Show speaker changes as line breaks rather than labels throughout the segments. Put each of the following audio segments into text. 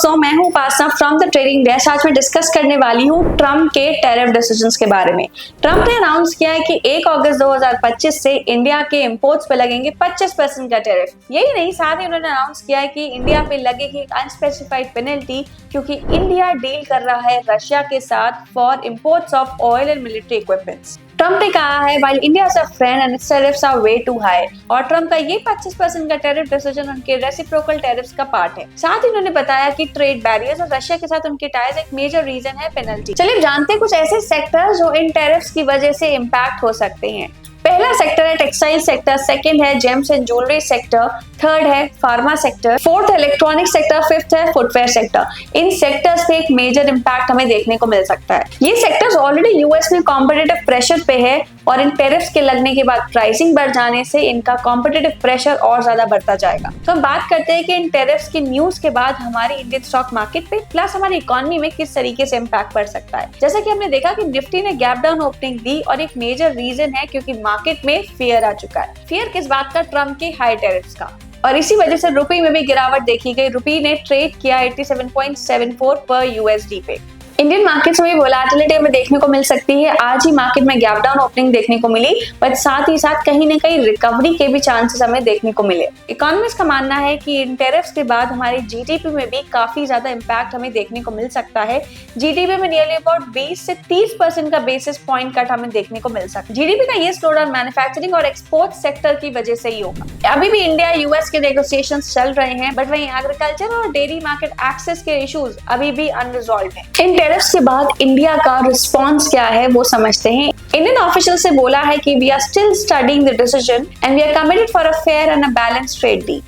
दोस्तों, मैं हूं उपासना फ्रॉम द ट्रेडिंग डेस्क। आज मैं डिस्कस करने वाली हूं ट्रम्प के टैरिफ डिसीजंस के बारे में। ट्रम्प ने अनाउंस किया है कि 1 अगस्त 2025 से इंडिया के इंपोर्ट्स पे लगेंगे 25% का टैरिफ। यही नहीं, साथ ही उन्होंने अनाउंस किया है कि इंडिया पे लगेगी अनस्पेसिफाइड पेनल्टी क्योंकि इंडिया डील कर रहा है रशिया के साथ for imports of oil and military equipments. Trump ने कहा है while India is a friend and its tariffs are way too high, और ट्रम्प का ये 25% का टैरिफ डिसीजन उनके रेसिप्रोकल टैरिफ्स का पार्ट है। साथ ही उन्होंने बताया कि ट्रेड बैरियर्स और रशिया के साथ उनके टाइज एक मेजर रीजन है पेनल्टी। चलिए जानते हैं कुछ ऐसे सेक्टर जो इन टैरिफ्स की वजह से इम्पैक्ट हो सकते हैं। पहला सेक्टर है टेक्सटाइल सेक्टर, सेकंड है James and jewellery sector, third है फार्मा सेक्टर, फोर्थ है इलेक्ट्रॉनिक सेक्टर, फिफ्थ है फुटवेयर सेक्टर। इन सेक्टर्स पे एक मेजर इम्पैक्ट हमें देखने को मिल सकता है। ये सेक्टर्स ऑलरेडी यूएस में कॉम्पिटिटिव प्रेशर पे है और इन टैरिफ्स के लगने के बाद प्राइसिंग बढ़ जाने से इनका कॉम्पिटिटिव प्रेशर और ज्यादा बढ़ता जाएगा। तो हम बात करते हैं कि इन टैरिफ्स की न्यूज के बाद हमारी इंडियन स्टॉक मार्केट पे प्लस हमारी इकोनॉमी में किस तरीके से इम्पैक्ट पड़ सकता है। जैसा कि हमने देखा कि निफ्टी ने गैप डाउन ओपनिंग दी और एक मेजर रीजन है क्योंकि मार्केट में फियर आ चुका है। फियर किस बात का? ट्रम्प के हाई टैरिफ्स का। और इसी वजह से रुपी में भी गिरावट देखी गई। रुपी ने ट्रेड किया 87.74 पर यूएसडी पे। इंडियन मार्केट्स में वोलेटिलिटी हमें देखने को मिल सकती है। आज ही मार्केट में गैप डाउन ओपनिंग देखने को मिली, पर साथ ही साथ कहीं न कहीं रिकवरी के भी चांसेस हमें देखने को मिले। इकोनॉमिस्ट का मानना है कि इन टैरिफ्स के बाद हमारी जीडीपी में भी काफी ज्यादा इम्पैक्ट हमें देखने को मिल सकता है। जीडीपी में नियरली अबाउट 20 से 30% का बेसिस पॉइंट कट हमें देखने को मिल सकता है। जीडीपी का ये स्लोडाउन मैन्युफैक्चरिंग और एक्सपोर्ट सेक्टर की वजह से ही होगा। अभी भी इंडिया यूएस के नेगोशिएशंस चल रहे हैं, बट वहीं एग्रीकल्चर और डेयरी मार्केट एक्सेस के इश्यूज अभी भी अनरिजॉल्व्ड हैं। इन टैरिफ्स के बाद इंडिया का रिस्पॉन्स क्या है वो समझते हैं। इंडियन ऑफिशियल से बोला है कि we are still studying the decision and we are committed for a fair and a balanced trade deal.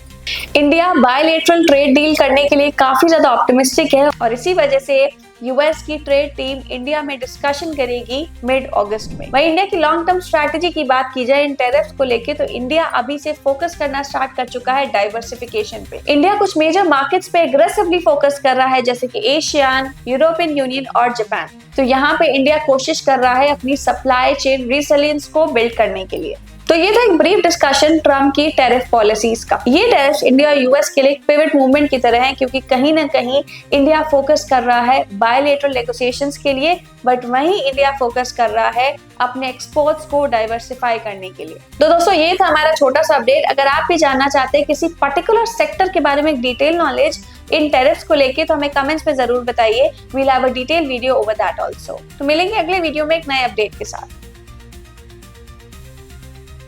India bilateral trade deal करने के लिए काफी ज्यादा ऑप्टिमिस्टिक है और इसी वजह से यूएस की ट्रेड टीम इंडिया में डिस्कशन करेगी मिड अगस्त में। वहीं इंडिया की लॉन्ग टर्म स्ट्रैटेजी की बात की जाए इन टैरिफ्स को लेके, तो इंडिया अभी से फोकस करना स्टार्ट कर चुका है डाइवर्सिफिकेशन पे। इंडिया कुछ मेजर मार्केट्स पे एग्रेसिवली फोकस कर रहा है जैसे कि एशियन, यूरोपियन यूनियन और जापान। तो यहाँ पे इंडिया कोशिश कर रहा है अपनी सप्लाई चेन रिसिलियंस को बिल्ड करने के लिए। तो ये था एक ब्रीफ डिस्कशन ट्रम्प की टैरिफ पॉलिसीज का। ये टैरिफ इंडिया और यूएस के लिए एक पिवट मूवमेंट की तरह है क्योंकि कहीं ना कहीं इंडिया फोकस कर रहा है बायलैटरल नेगोशिएशंस के लिए, बट वहीं इंडिया फोकस कर रहा है अपने एक्सपोर्ट्स को डाइवर्सिफाई करने के लिए। तो दोस्तों, ये था हमारा छोटा सा अपडेट। अगर आप भी जानना चाहते हैं किसी पर्टिकुलर सेक्टर के बारे में एक डिटेल नॉलेज इन टैरिफ्स को लेके, तो हमें कमेंट्स में जरूर बताइए। We'll have a detail video over that also. तो मिलेंगे अगले वीडियो में एक नए अपडेट के साथ।